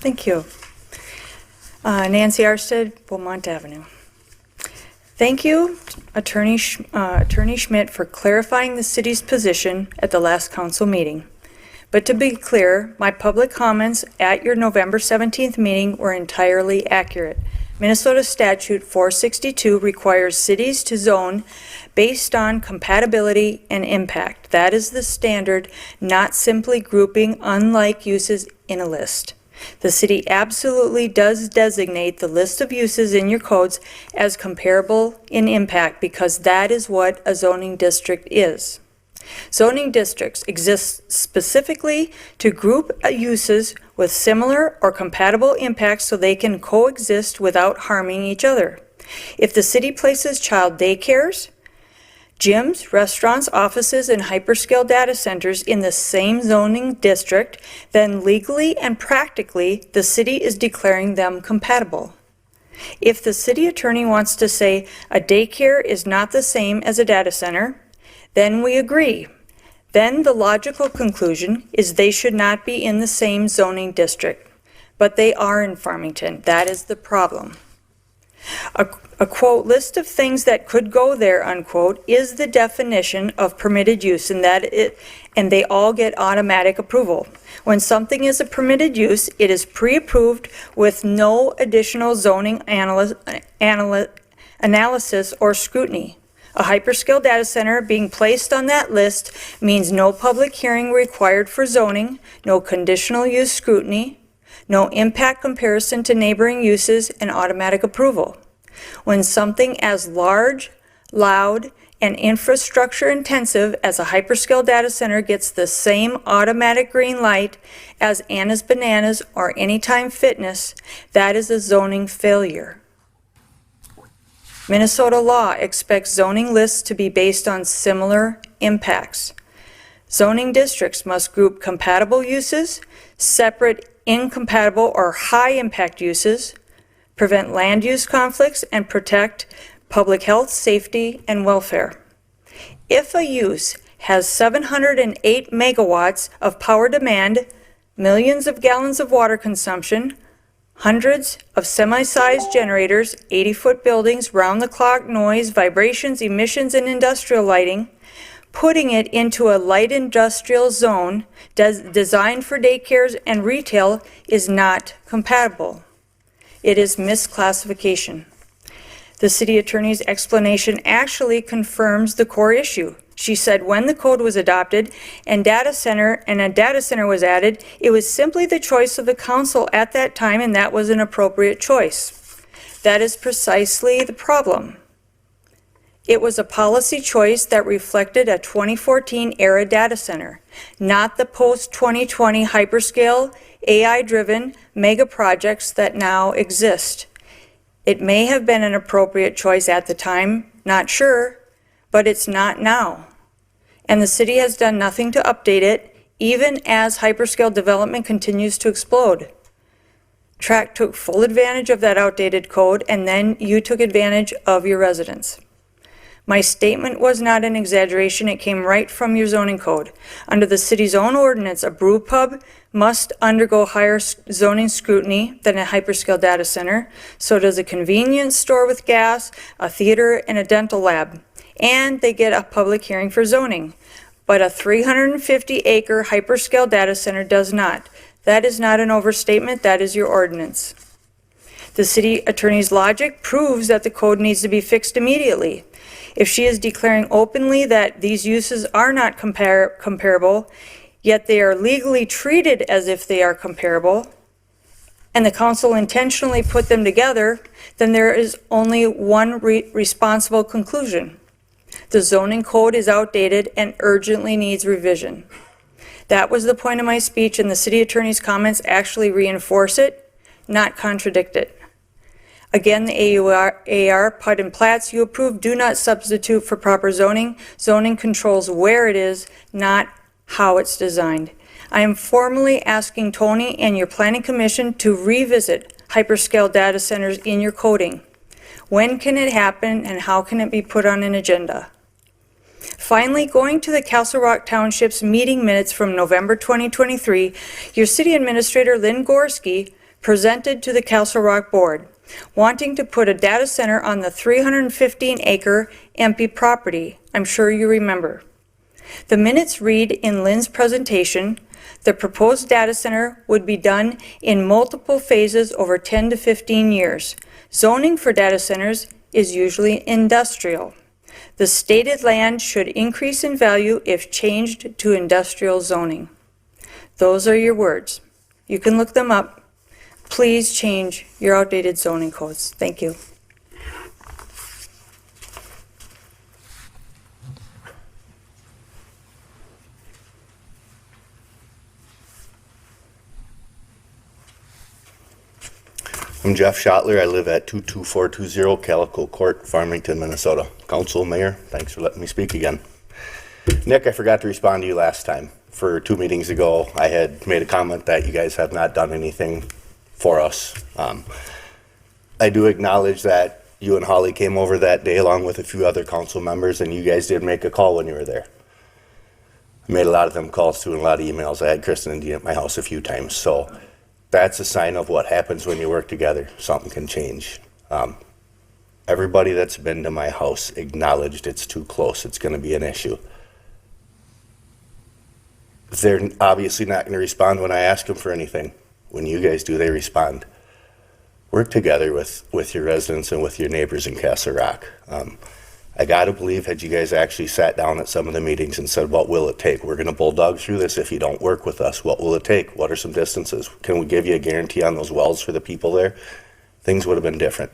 Thank you. Nancy Arstead, Beaumont Avenue. Thank you, Attorney Schmidt, for clarifying the city's position at the last council meeting. But to be clear, my public comments at your November 17th meeting were entirely accurate. Minnesota Statute 462 requires cities to zone based on compatibility and impact. That is the standard, not simply grouping unlike uses in a list. The city absolutely does designate the list of uses in your codes as comparable in impact because that is what a zoning district is. Zoning districts exist specifically to group uses with similar or compatible impacts so they can coexist without harming each other. If the city places child daycares, gyms, restaurants, offices, and hyperscale data centers in the same zoning district, then legally and practically the city is declaring them compatible. If the city attorney wants to say a daycare is not the same as a data center, then we agree. Then the logical conclusion is they should not be in the same zoning district, but they are in Farmington. That is the problem. A quote, list of things that could go there, unquote, is the definition of permitted use, and they all get automatic approval. When something is a permitted use, it is pre-approved with no additional zoning analysis or scrutiny. A hyperscale data center being placed on that list means no public hearing required for zoning, no conditional use scrutiny, no impact comparison to neighboring uses, and automatic approval. When something as large, loud, and infrastructure intensive as a hyperscale data center gets the same automatic green light as Anna's Bananas or Anytime Fitness, that is a zoning failure. Minnesota law expects zoning lists to be based on similar impacts. Zoning districts must group compatible uses, separate incompatible or high impact uses, prevent land use conflicts, and protect public health, safety, and welfare. If a use has 708 megawatts of power demand, millions of gallons of water consumption, hundreds of semi-sized generators, 80-foot buildings, round-the-clock noise, vibrations, emissions, and industrial lighting, putting it into a light industrial zone designed for daycares and retail is not compatible. It is misclassification. The city attorney's explanation actually confirms the core issue. She said when the code was adopted and a data center was added, it was simply the choice of the council at that time, and that was an appropriate choice. That is precisely the problem. It was a policy choice that reflected a 2014 era data center, not the post-2020 hyperscale, AI-driven mega projects that now exist. It may have been an appropriate choice at the time, not sure, but it's not now. And the city has done nothing to update it, even as hyperscale development continues to explode. Track took full advantage of that outdated code, and then you took advantage of your residents. My statement was not an exaggeration. It came right from your zoning code. Under the city's own ordinance, a brew pub must undergo higher zoning scrutiny than a hyperscale data center. So does a convenience store with gas, a theater, and a dental lab. And they get a public hearing for zoning. But a 350-acre hyperscale data center does not. That is not an overstatement. That is your ordinance. The city attorney's logic proves that the code needs to be fixed immediately. If she is declaring openly that these uses are not comparable, yet they are legally treated as if they are comparable, and the council intentionally put them together, then there is only one responsible conclusion. The zoning code is outdated and urgently needs revision. That was the point of my speech, and the city attorney's comments actually reinforce it, not contradict it. Again, the AR PUD and plats you approve do not substitute for proper zoning. Zoning controls where it is, not how it's designed. I am formally asking Tony and your planning commission to revisit hyperscale data centers in your coding. When can it happen, and how can it be put on an agenda? Finally, going to the Castle Rock Township's meeting minutes from November 2023, your city administrator, Lynn Gorski, presented to the Castle Rock Board, wanting to put a data center on the 315-acre empty property. I'm sure you remember. The minutes read in Lynn's presentation, the proposed data center would be done in multiple phases over 10 to 15 years. Zoning for data centers is usually industrial. The stated land should increase in value if changed to industrial zoning. Those are your words. You can look them up. Please change your outdated zoning codes. Thank you. I'm Jeff Schottler. I live at 22420 Calico Court, Farmington, Minnesota. Council, Mayor, thanks for letting me speak again. Nick, I forgot to respond to you last time. For 2 meetings ago, I had made a comment that you guys have not done anything for us. I do acknowledge that you and Holly came over that day along with a few other council members, and you guys did make a call when you were there. I made a lot of them calls too and a lot of emails. I had Kristen and Dean at my house a few times, so that's a sign of what happens when you work together. Something can change. Everybody that's been to my house acknowledged it's too close. It's going to be an issue. They're obviously not going to respond when I ask them for anything. When you guys do, they respond. Work together with your residents and with your neighbors in Castle Rock. I got to believe, had you guys actually sat down at some of the meetings and said, what will it take? We're going to bulldog through this if you don't work with us. What will it take? What are some distances? Can we give you a guarantee on those wells for the people there? Things would have been different.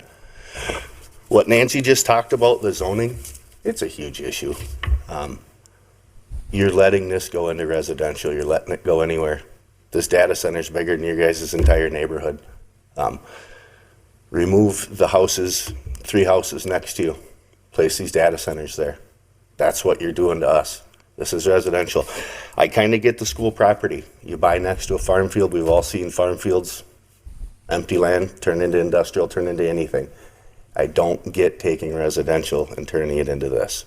What Nancy just talked about, the zoning, it's a huge issue. You're letting this go into residential. You're letting it go anywhere. This data center is bigger than your guys' entire neighborhood. Remove the houses, 3 houses next to you. Place these data centers there. That's what you're doing to us. This is residential. I kind of get the school property. You buy next to a farm field. We've all seen farm fields, empty land, turn into industrial, turn into anything. I don't get taking residential and turning it into this.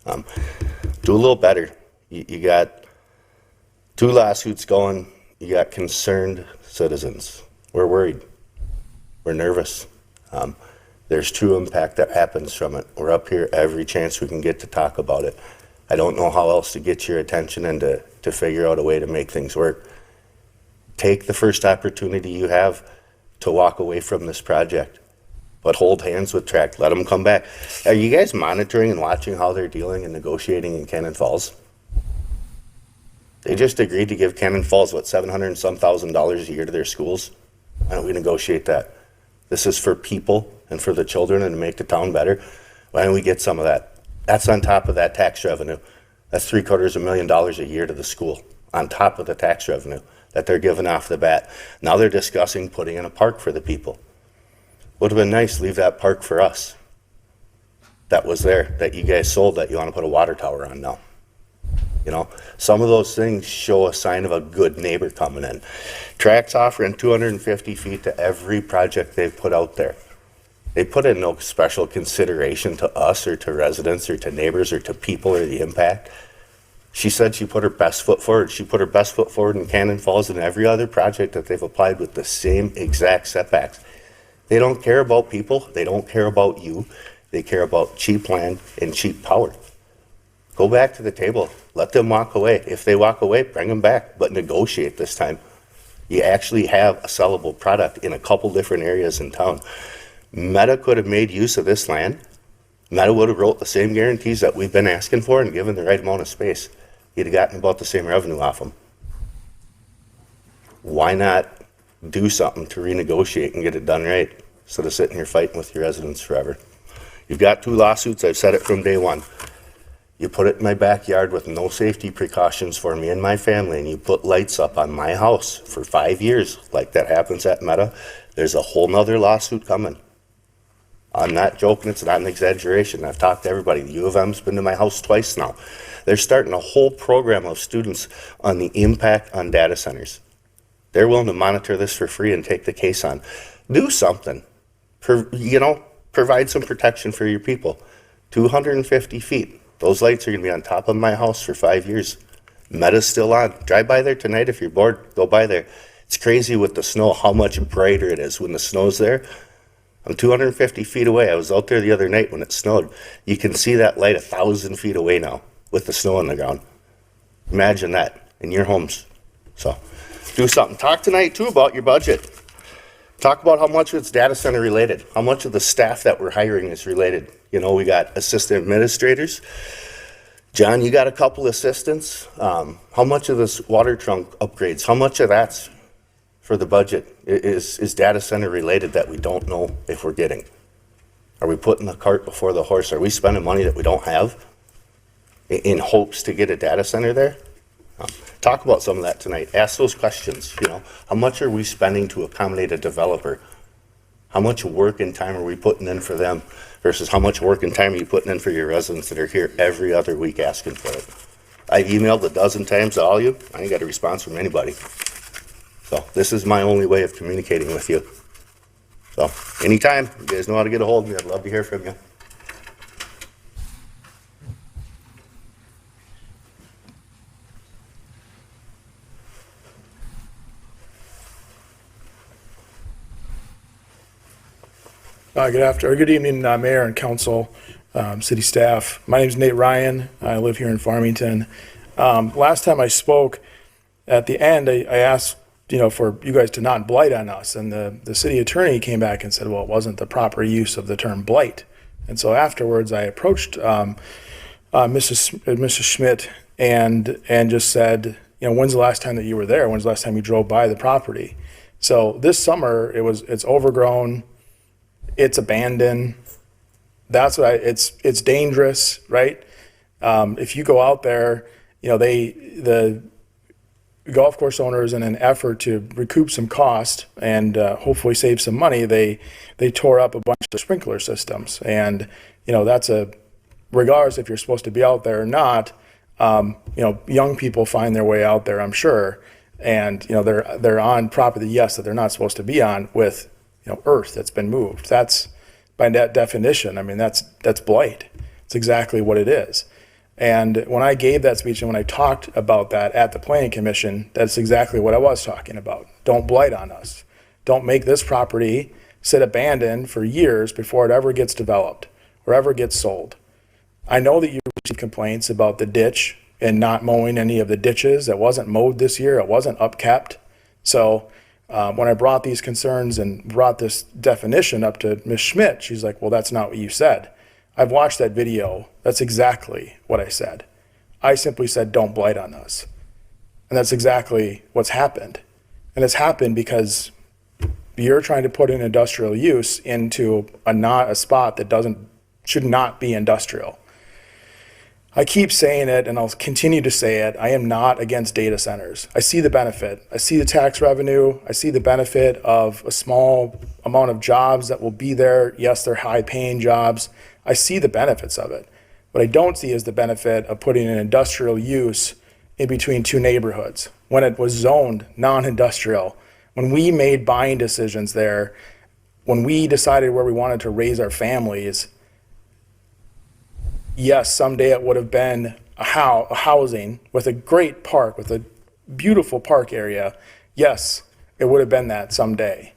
Do a little better. You got 2 lawsuits going. You got concerned citizens. We're worried. We're nervous. There's true impact that happens from it. We're up here every chance we can get to talk about it. I don't know how else to get your attention and to figure out a way to make things work. Take the first opportunity you have to walk away from this project, but hold hands with Tract. Let them come back. Are you guys monitoring and watching how they're dealing and negotiating in Cannon Falls? They just agreed to give Cannon Falls, what, $700 and some thousand a year to their schools? Why don't we negotiate that? This is for people and for the children and to make the town better. Why don't we get some of that? That's on top of that tax revenue. That's $750,000 a year to the school on top of the tax revenue that they're giving off the bat. Now they're discussing putting in a park for the people. Would have been nice, leave that park for us. That was there, that you guys sold, that you want to put a water tower on now. You know, some of those things show a sign of a good neighbor coming in. Tract's offering 250 feet to every project they've put out there. They put in no special consideration to us or to residents or to neighbors or to people or the impact. She said she put her best foot forward. She put her best foot forward in Cannon Falls and every other project that they've applied with the same exact setbacks. They don't care about people. They don't care about you. They care about cheap land and cheap power. Go back to the table. Let them walk away. If they walk away, bring them back, but negotiate this time. You actually have a sellable product in a couple different areas in town. Meta could have made use of this land. Meta would have wrote the same guarantees that we've been asking for and given the right amount of space. You'd have gotten about the same revenue off them. Why not do something to renegotiate and get it done right instead of sitting here fighting with your residents forever? You've got 2 lawsuits. I've said it from day one. You put it in my backyard with no safety precautions for me and my family, and you put lights up on my house for 5 years, like that happens at Meta, there's a whole nother lawsuit coming. I'm not joking, it's not an exaggeration. I've talked to everybody. The U of M's been to my house twice now. They're starting a whole program of students on the impact on data centers. They're willing to monitor this for free and take the case on. Do something. Provide some protection for your people. 250 feet. Those lights are going to be on top of my house for 5 years. Meta's still on. Drive by there tonight if you're bored. Go by there. It's crazy with the snow, how much brighter it is when the snow's there. I'm 250 feet away. I was out there the other night when it snowed. You can see that light 1,000 feet away now with the snow on the ground. Imagine that in your homes. So do something. Talk tonight too about your budget. Talk about how much it's data center related. How much of the staff that we're hiring is related. You know, we got assistant administrators. John, you got a couple assistants. How much of this water trunk upgrades, how much of that's for the budget is data center related that we don't know if we're getting? Are we putting the cart before the horse? Are we spending money that we don't have in hopes to get a data center there? Talk about some of that tonight. Ask those questions. You know, how much are we spending to accommodate a developer? How much work and time are we putting in for them versus how much work and time are you putting in for your residents that are here every other week asking for it? I've emailed a dozen times to all of you. I ain't got a response from anybody. So this is my only way of communicating with you. So anytime, you guys know how to get a hold of me. I'd love to hear from you. Good evening, Mayor and Council, City staff. My name is Nate Ryan. I live here in Farmington. Last time I spoke, at the end, I asked, for you guys to not blight on us, and the city attorney came back and said, well, it wasn't the proper use of the term blight. And so afterwards, I approached Mrs. Schmidt and just said, when's the last time that you were there? When's the last time you drove by the property? So this summer, it's overgrown. It's abandoned. That's what it's dangerous, right? If you go out there, the golf course owners, in an effort to recoup some cost and hopefully save some money, they tore up a bunch of sprinkler systems. And, that's regardless if you're supposed to be out there or not, young people find their way out there, I'm sure. And, they're on property, yes, that they're not supposed to be on with, earth that's been moved. That's, by that definition, I mean, that's blight. It's exactly what it is. And when I gave that speech and when I talked about that at the Planning Commission, that's exactly what I was talking about. Don't blight on us. Don't make this property sit abandoned for years before it ever gets developed or ever gets sold. I know that you received complaints about the ditch and not mowing any of the ditches. It wasn't mowed this year. It wasn't upkept. So when I brought these concerns and brought this definition up to Ms. Schmidt, she's like, well, that's not what you said. I've watched that video. That's exactly what I said. I simply said, don't blight on us. And that's exactly what's happened. And it's happened because you're trying to put in industrial use into a spot that should not be industrial. I keep saying it, and I'll continue to say it. I am not against data centers. I see the benefit. I see the tax revenue. I see the benefit of a small amount of jobs that will be there. Yes, they're high-paying jobs. I see the benefits of it. What I don't see is the benefit of putting an industrial use in between two neighborhoods. When it was zoned non-industrial, when we made buying decisions there, when we decided where we wanted to raise our families, yes, someday it would have been a housing with a great park, with a beautiful park area. Yes, it would have been that someday.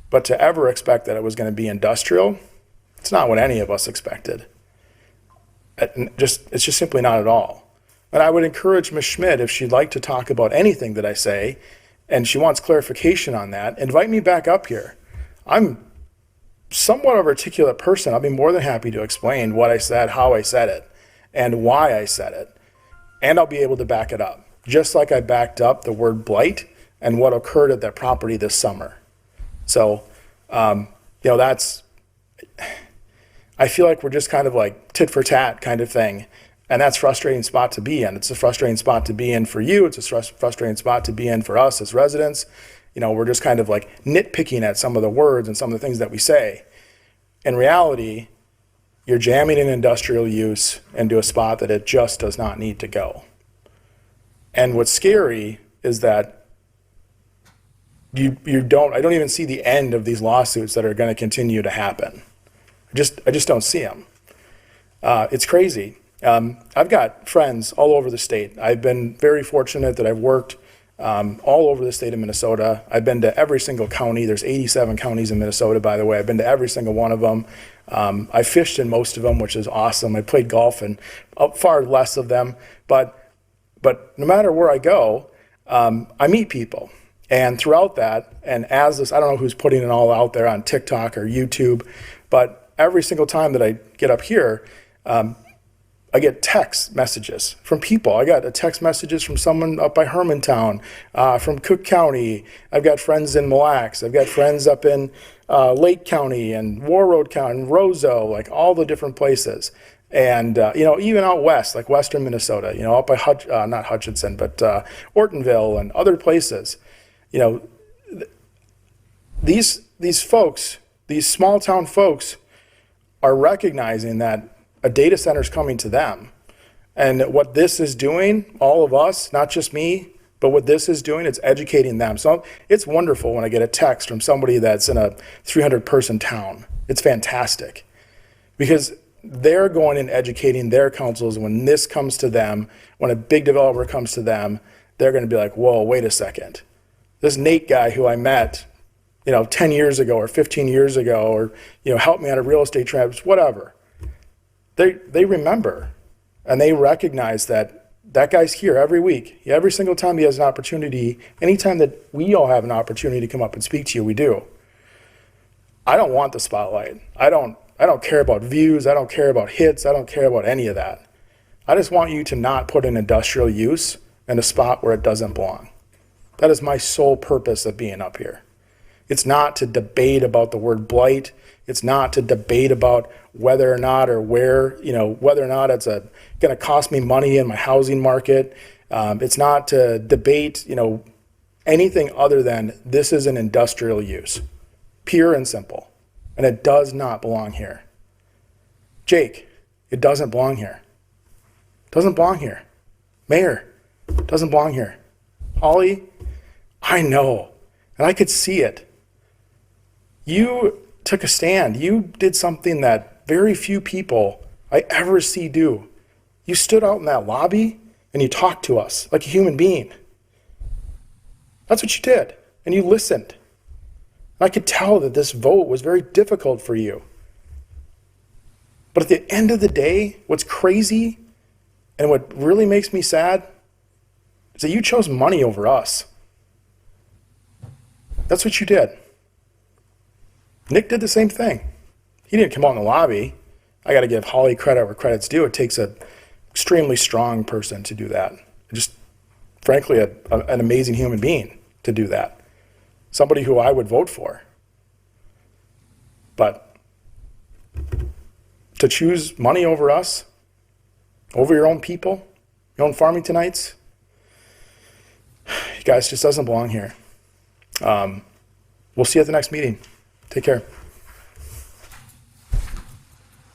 But to ever expect that it was going to be industrial, it's not what any of us expected. It's just simply not at all. And I would encourage Ms. Schmidt, if she'd like to talk about anything that I say, and she wants clarification on that, invite me back up here. I'm somewhat of an articulate person. I'll be more than happy to explain what I said, how I said it, and why I said it. And I'll be able to back it up, just like I backed up the word blight and what occurred at that property this summer. So, I feel like we're just kind of like tit for tat kind of thing. And that's a frustrating spot to be in. It's a frustrating spot to be in for you. It's a frustrating spot to be in for us as residents. We're just kind of like nitpicking at some of the words and some of the things that we say. In reality, you're jamming an industrial use into a spot that it just does not need to go. And what's scary is that I don't even see the end of these lawsuits that are going to continue to happen. I just don't see them. It's crazy. I've got friends all over the state. I've been very fortunate that I've worked all over the state of Minnesota. I've been to every single county. There's 87 counties in Minnesota, by the way. I've been to every single one of them. I fished in most of them, which is awesome. I played golf in far less of them. But no matter where I go, I meet people. And throughout that, and as this, I don't know who's putting it all out there on TikTok or YouTube, but every single time that I get up here, I get text messages from people. I got text messages from someone up by Hermantown, from Cook County. I've got friends in Mille Lacs. I've got friends up in Lake County and Warroad County and Roseau, like all the different places. And, even out west, like western Minnesota, up by, not Hutchinson, but Ortonville and other places. These folks, these small town folks are recognizing that a data center is coming to them. And what this is doing, all of us, not just me, but what this is doing, it's educating them. So it's wonderful when I get a text from somebody that's in a 300-person town. It's fantastic because they're going and educating their councils. When this comes to them, when a big developer comes to them, they're going to be like, whoa, wait a second. This Nate guy who I met, 10 years ago or 15 years ago, or, helped me on a real estate transaction, whatever. They remember and they recognize that guy's here every week. Every single time he has an opportunity, anytime that we all have an opportunity to come up and speak to you, we do. I don't want the spotlight. I don't care about views. I don't care about hits. I don't care about any of that. I just want you to not put an industrial use in a spot where it doesn't belong. That is my sole purpose of being up here. It's not to debate about the word blight. It's not to debate about whether or not or where, whether or not it's going to cost me money in my housing market. It's not to debate, anything other than this is an industrial use, pure and simple. And it does not belong here. Jake, it doesn't belong here. Doesn't belong here. Mayor, doesn't belong here. Holly, I know, and I could see it. You took a stand. You did something that very few people I ever see do. You stood out in that lobby and you talked to us like a human being. That's what you did, and you listened. I could tell that this vote was very difficult for you. But at the end of the day, what's crazy and what really makes me sad is that you chose money over us. That's what you did. Nick did the same thing. He didn't come out in the lobby. I got to give Holly credit where credit's due. It takes an extremely strong person to do that. Just, frankly, an amazing human being to do that. Somebody who I would vote for. But to choose money over us, over your own people, your own Farmingtonites, you guys, just doesn't belong here. We'll see you at the next meeting. Take care.